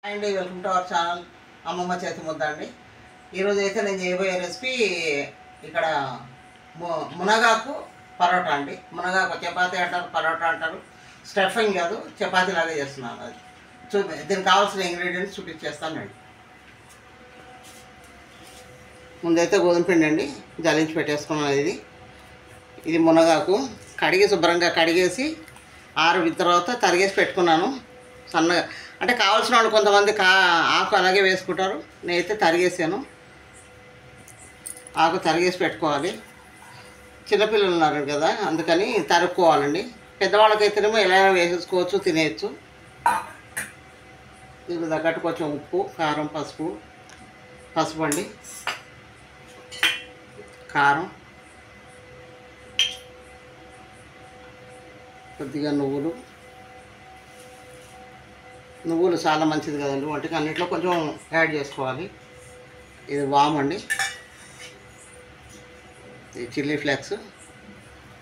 అండి welcome to our channel అమ్మమ్మ చేతి ముద్ద అండి. ఈరోజు అయితే నేను చేయబోయే రెసిపీ ఇక్కడ మునగాకు పరోటా అండి. మునగాకు చపాతీ అంటారు, పరోటా అంటారు. స్టఫింగ్ కాదు, చపాతీ లాగా చేస్తున్నాను. అది దీనికి కావాల్సిన ఇంగ్రీడియంట్స్ చూపించేస్తానండి. ముందైతే గోధుమ పిండి అండి జల్లించి పెట్టేసుకున్నాను. ఇది మునగాకు కడిగి శుభ్రంగా కడిగేసి ఆరిన తర్వాత తరిగేసి పెట్టుకున్నాను సన్నగా. అంటే కావాల్సిన వాళ్ళు కొంతమంది ఆకు అలాగే వేసుకుంటారు. నేనైతే తరిగేసాను. ఆకు తరిగేసి పెట్టుకోవాలి. చిన్నపిల్లలు ఉన్నారు కదా, అందుకని తరుక్కోవాలండి. పెద్దవాళ్ళకైతేనేమో ఎలా వేసేసుకోవచ్చు, తినేయచ్చు. దీనికి తగ్గట్టు కొంచెం ఉప్పు, కారం, పసుపు అండి, కారం, కొద్దిగా నువ్వులు చాలా మంచిది కదండి వంటకి, అన్నింటిలో కొంచెం యాడ్ చేసుకోవాలి. ఇది వామ్ అండి, ఇది చిల్లీ ఫ్లేక్స్.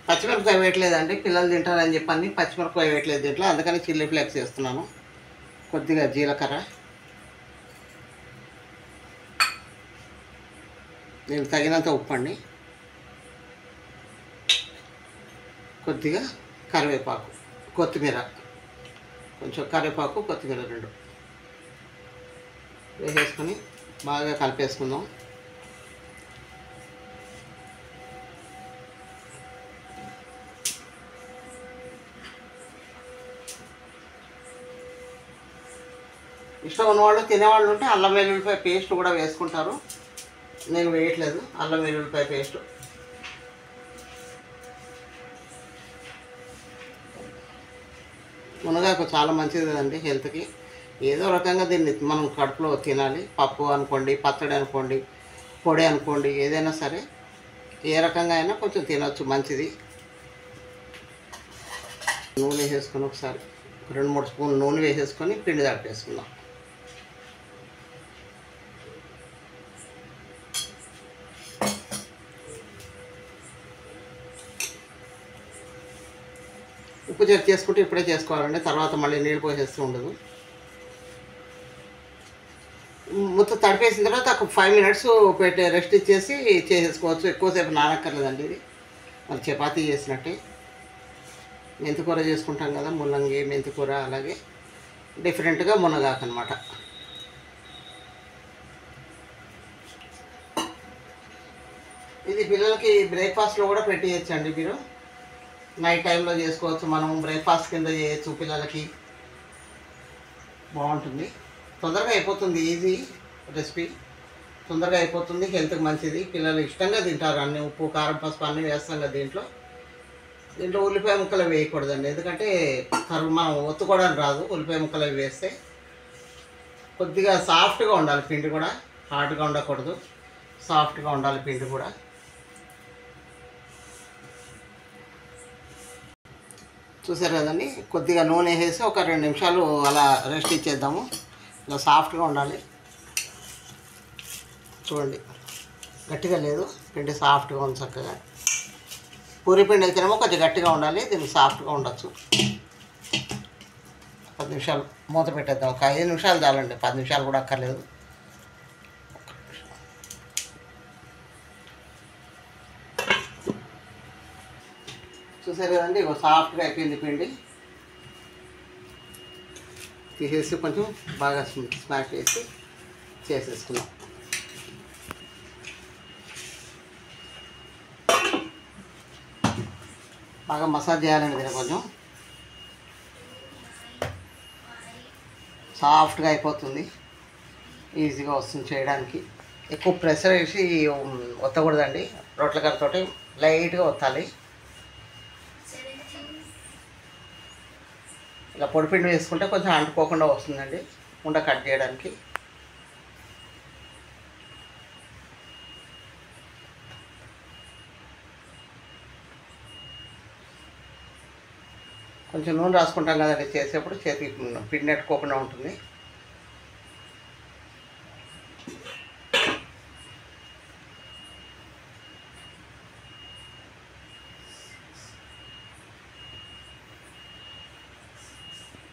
పచ్చిమిరపకాయ వేయట్లేదండి, పిల్లలు తింటారని చెప్పని పచ్చిమిరపకాయ వేయట్లేదు దీంట్లో, అందుకని చిల్లీ ఫ్లేక్స్ వేస్తున్నాను. కొద్దిగా జీలకర్ర, దీనికి తగినంత ఉప్పు అండి, కొద్దిగా కరివేపాకు, కొత్తిమీర, కొంచెం కరివేపాకు, కొత్తిమీర రెండు వేసేసుకొని బాగా కలిపేసుకుందాం. ఇష్టం ఉన్నవాళ్ళు, తినేవాళ్ళు ఉంటే అల్లం వెల్లుల్లిపాయ పేస్ట్ కూడా వేసుకుంటారు. నేను వేయట్లేదు అల్లం వెల్లుల్లిపాయ పేస్ట్. మునగాకు చాలా మంచిది కదండి హెల్త్కి. ఏదో రకంగా దీన్ని మనం కడుపులో తినాలి. పప్పు అనుకోండి, పచ్చడి అనుకోండి, పొడి అనుకోండి, ఏదైనా సరే ఏ రకంగా అయినా కొంచెం తినవచ్చు, మంచిది. నూనె వేసేసుకొని ఒకసారి 2-3 స్పూన్లు నూనె వేసేసుకొని పిండి తడిపేసుకుందాం. ఉప్పు చెక్ చేసుకుంటే ఇప్పుడే చేసుకోవాలండి, తర్వాత మళ్ళీ నీళ్ళు పోసేస్తూ ఉండదు. మొత్తం తడిపేసిన తర్వాత ఒక 5 మినిట్స్ పెట్టి రెస్ట్ ఇచ్చేసి చేసేసుకోవచ్చు. ఎక్కువసేపు నానక్కర్లేదండి. ఇది మరి చపాతీ చేసినట్టే. మెంతికూర చేసుకుంటాం కదా, ముల్లంగి మెంతికూర, అలాగే డిఫరెంట్గా మునగాకు అనమాట. ఇది పిల్లలకి బ్రేక్ఫాస్ట్లో కూడా పెట్టేయచ్చండి. మీరు నైట్ టైంలో చేసుకోవచ్చు, మనం బ్రేక్ఫాస్ట్ కింద చేయొచ్చు. పిల్లలకి బాగుంటుంది, తొందరగా అయిపోతుంది. ఈజీ రెసిపీ, తొందరగా అయిపోతుంది, హెల్త్కి మంచిది. పిల్లలు ఇష్టంగా తింటారు. అన్ని ఉప్పు, కారం, పసుపు అన్నీ వేస్తాం కదా దీంట్లో ఉల్లిపాయ ముక్కలు వేయకూడదండి, ఎందుకంటే మనం ఒత్తుకోవడానికి రాదు. ఉల్లిపాయ ముక్కలు అవి వేస్తే కొద్దిగా సాఫ్ట్గా ఉండాలి పిండి కూడా, హార్డ్గా ఉండకూడదు, సాఫ్ట్గా ఉండాలి పిండి కూడా. చూసారు కదండి, కొద్దిగా నూనె వేసి ఒక 2 నిమిషాలు అలా రెస్ట్ ఇచ్చేద్దాము. ఇలా సాఫ్ట్గా ఉండాలి. చూడండి, గట్టిగా లేదు పిండి, సాఫ్ట్గా ఉంది చక్కగా. పూరి పిండి అయితేనేమో కొంచెం గట్టిగా ఉండాలి, దీనికి సాఫ్ట్గా ఉండొచ్చు. 10 నిమిషాలు మూత పెట్టేద్దాం. ఒక 5 నిమిషాలు చాలండి, 10 నిమిషాలు కూడా అక్కర్లేదు. చూసారు కదండి, సాఫ్ట్గా అయిపోయింది పిండి. తీసేసి కొంచెం బాగా స్మాష్ చేసి చేసేసుకున్నాం. బాగా మసాజ్ చేయాలండి దీన్ని, కొంచెం సాఫ్ట్గా అయిపోతుంది, ఈజీగా వస్తుంది చేయడానికి. ఎక్కువ ప్రెషర్ వేసి ఒత్తకూడదండి, రొట్టెల కర్రతోటి లైట్గా ఒత్తాలి. ఇలా పొడిపిండి వేసుకుంటే కొంచెం అంటుకోకుండా వస్తుందండి ఉండ కట్ చేయడానికి. కొంచెం నూనె రాసుకుంటాం కదండి చేసేప్పుడు, చేతికి పిండి నెట్టుకోకుండా ఉంటుంది.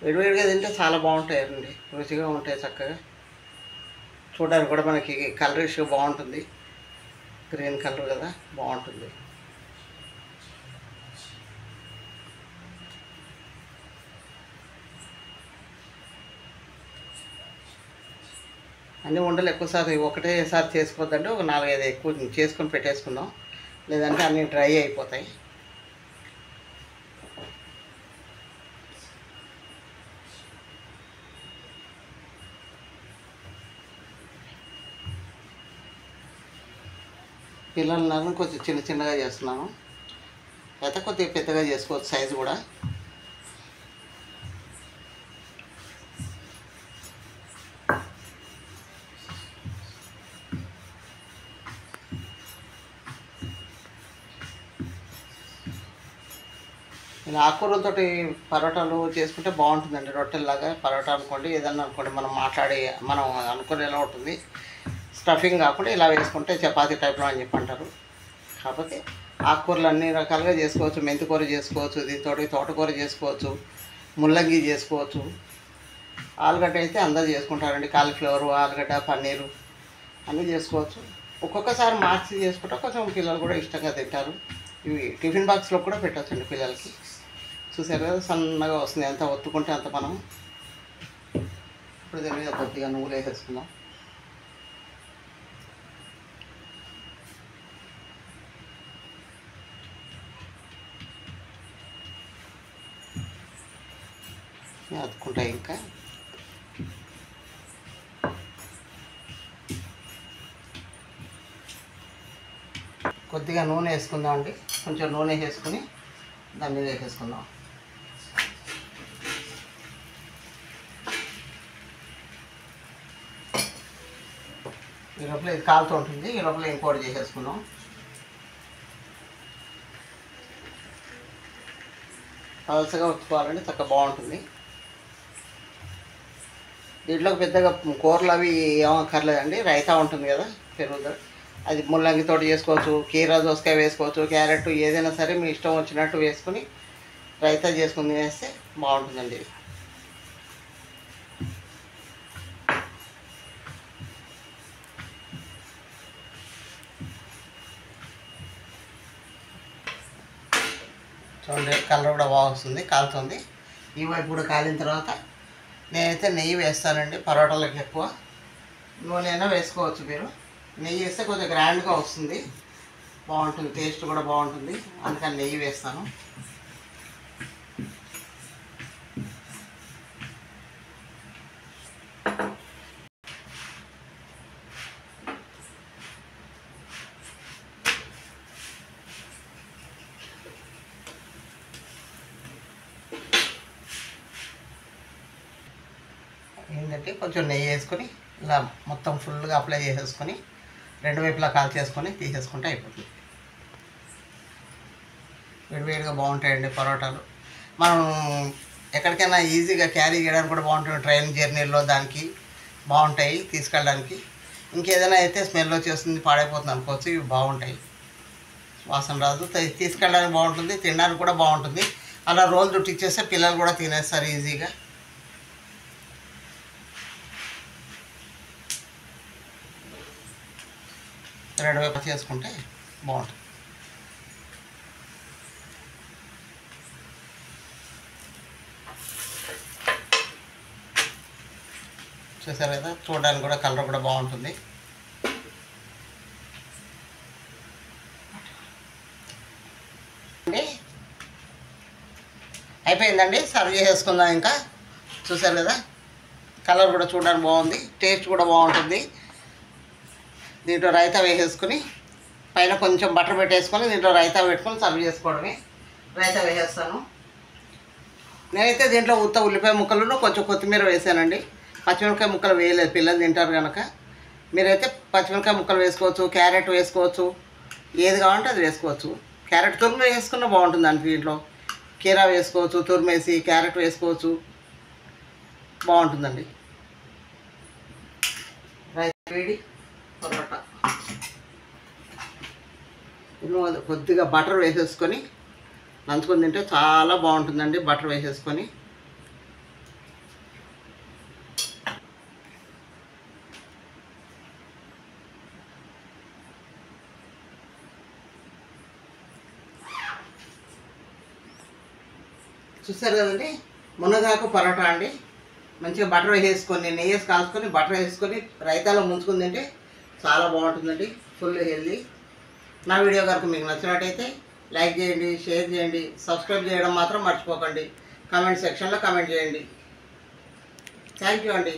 వేడివేడిగా తింటే చాలా బాగుంటాయండి, రుచిగా ఉంటాయి చక్కగా. చూడడానికి కూడా మనకి కలర్ ఇష్యూ బాగుంటుంది, గ్రీన్ కలర్ కదా, బాగుంటుంది. అన్నీ ఉండలు ఎక్కువసారి ఒకటేసారి చేసుకోవద్దంటే ఒక 4-5 ఎక్కువ చేసుకొని పెట్టేసుకుందాం, లేదంటే అన్నీ డ్రై అయిపోతాయి. పిల్లలను కొంచెం చిన్నగా చేస్తున్నాను, అయితే కొద్దిగా పెద్దగా చేసుకోవచ్చు సైజు కూడా. ఇలా ఆకుకూరలతోటి పరోటాలు చేసుకుంటే బాగుంటుందండి, రొట్టెల్లాగా. పరోటా అనుకోండి, ఏదన్నా అనుకోండి, మనం అనుకుని ఎలా ఉంటుంది, స్టఫింగ్ కాకుండా ఇలా వేసుకుంటే చపాతీ టైప్లో అని చెప్పి అంటారు. కాకపోతే ఆకుకూరలు అన్ని రకాలుగా చేసుకోవచ్చు, మెంతికూర చేసుకోవచ్చు, దీంతో తోటకూర చేసుకోవచ్చు, ముల్లంగి చేసుకోవచ్చు. ఆలుగడ్డ అయితే అందరూ చేసుకుంటారండి, కాలీఫ్లవరు, ఆలుగడ్డ, పన్నీరు అన్నీ చేసుకోవచ్చు. ఒక్కొక్కసారి మార్చి చేసుకుంటే కొంచెం పిల్లలు కూడా ఇష్టంగా తింటారు. ఇవి టిఫిన్ బాక్స్లో కూడా పెట్టచ్చండి పిల్లలకి. చూసారు కదా, సన్నగా వస్తుంది, ఎంత ఒత్తుకుంటే అంత. మనం ఇప్పుడు దీని మీద కొద్దిగా నువ్వులు వేసేసుకుందాం. అతుకుంటాయి. ఇంకా కొద్దిగా నూనె వేసుకుందాం అండి, కొంచెం నూనె వేసుకుని దాని మీద వేసేసుకుందాం. ఈ లోపల ఇది కాలుతూ ఉంటుంది, ఈ లోపల ఇంకోటి చేసేసుకుందాం. పలసగా ఉత్తుకోవాలంటే చక్కగా బాగుంటుంది. దీంట్లోకి పెద్దగా కూరలు అవి ఏమక్కర్లేదండి, రైతా ఉంటుంది కదా పెరుగుతో, అది ముల్లంగితో చేసుకోవచ్చు, కీరా దోసకాయ వేసుకోవచ్చు, క్యారెట్, ఏదైనా సరే మీ ఇష్టం వచ్చినట్టు వేసుకుని రైతా చేసుకుని వేస్తే బాగుంటుందండి. చూడండి, కలర్ కూడా బాగా వస్తుంది, కాలుతుంది. ఈ వైపు కూడా కాలిన తర్వాత నేనైతే నెయ్యి వేస్తానండి. పరోటాలకు ఎక్కువ నూనె అయినా వేసుకోవచ్చు మీరు. నెయ్యి వేస్తే కొంచెం గ్రాండ్గా వస్తుంది, బాగుంటుంది, టేస్ట్ కూడా బాగుంటుంది, అందుకని నెయ్యి వేస్తాను. ఏంటంటే కొంచెం నెయ్యి వేసుకొని ఇలా మొత్తం ఫుల్గా అప్లై చేసేసుకొని 2 వైపులా కాల్ చేసుకొని తీసేసుకుంటే అయిపోతుంది. వేడివేడిగా బాగుంటాయండి పరోటాలు. మనం ఎక్కడికైనా ఈజీగా క్యారీ చేయడానికి కూడా బాగుంటుంది, ట్రైన్ జర్నీలో దానికి బాగుంటాయి తీసుకెళ్ళడానికి. ఇంకేదైనా అయితే స్మెల్ వచ్చేస్తుంది, పాడైపోతుంది అనుకోవచ్చు, ఇవి బాగుంటాయి, వాసన రాదు, తీసుకెళ్ళడానికి బాగుంటుంది, తినడానికి కూడా బాగుంటుంది. అలా రోజు చుట్టిచ్చేస్తే పిల్లలు కూడా తినేస్తారు ఈజీగా. రెండు వైపు చేసుకుంటే బాగుంటుంది. చూసారు కదా, చూడడానికి కూడా కలర్ కూడా బాగుంటుంది. అయిపోయిందండి, సర్వ్ చేసేసుకుందాం. ఇంకా చూసారు కదా, కలర్ కూడా చూడడానికి బాగుంది, టేస్ట్ కూడా బాగుంటుంది. దీంట్లో రైతా వేసేసుకుని పైన కొంచెం బటర్ పెట్టేసుకొని దీంట్లో రైతా పెట్టుకొని సర్వ్ చేసుకోవడమే. రైతా వేసేస్తాను. నేనైతే దీంట్లో ఉల్లిపాయ ముక్కలను కొంచెం కొత్తిమీర వేసానండి, పచ్చిమిరపకాయ ముక్కలు వేయలేదు, పిల్లలు తింటారు కనుక. మీరైతే పచ్చిమిరపకాయ ముక్కలు వేసుకోవచ్చు, క్యారెట్ వేసుకోవచ్చు, ఏది కావాలంటే అది వేసుకోవచ్చు. క్యారెట్ తురుము వేసుకున్నా బాగుంటుంది అండి. దీంట్లో కీరా వేసుకోవచ్చు, తురిమేసి క్యారెట్ వేసుకోవచ్చు, బాగుంటుందండి. రైతా వేడి పరోటా కొద్దిగా బటర్ వేసేసుకొని నంచుకొని తింటే చాలా బాగుంటుందండి. బటర్ వేసేసుకొని చూస్తారు కదండి, మునగాకు పరోటా అండి. మంచిగా బటర్ వేసుకొని నెయ్యి వేసి కాల్చుకొని బటర్ వేసుకొని రైతాలో ముంచుకుని తింటే చాలా బాగుంటుందండి. Full healthy. నా వీడియో కనుక మీకు నచ్చినట్టయితే లైక్ చేయండి, షేర్ చేయండి, సబ్స్క్రైబ్ చేయడం మాత్రం మర్చిపోకండి. కామెంట్ సెక్షన్లో కామెంట్ చేయండి. థ్యాంక్ యూ అండి.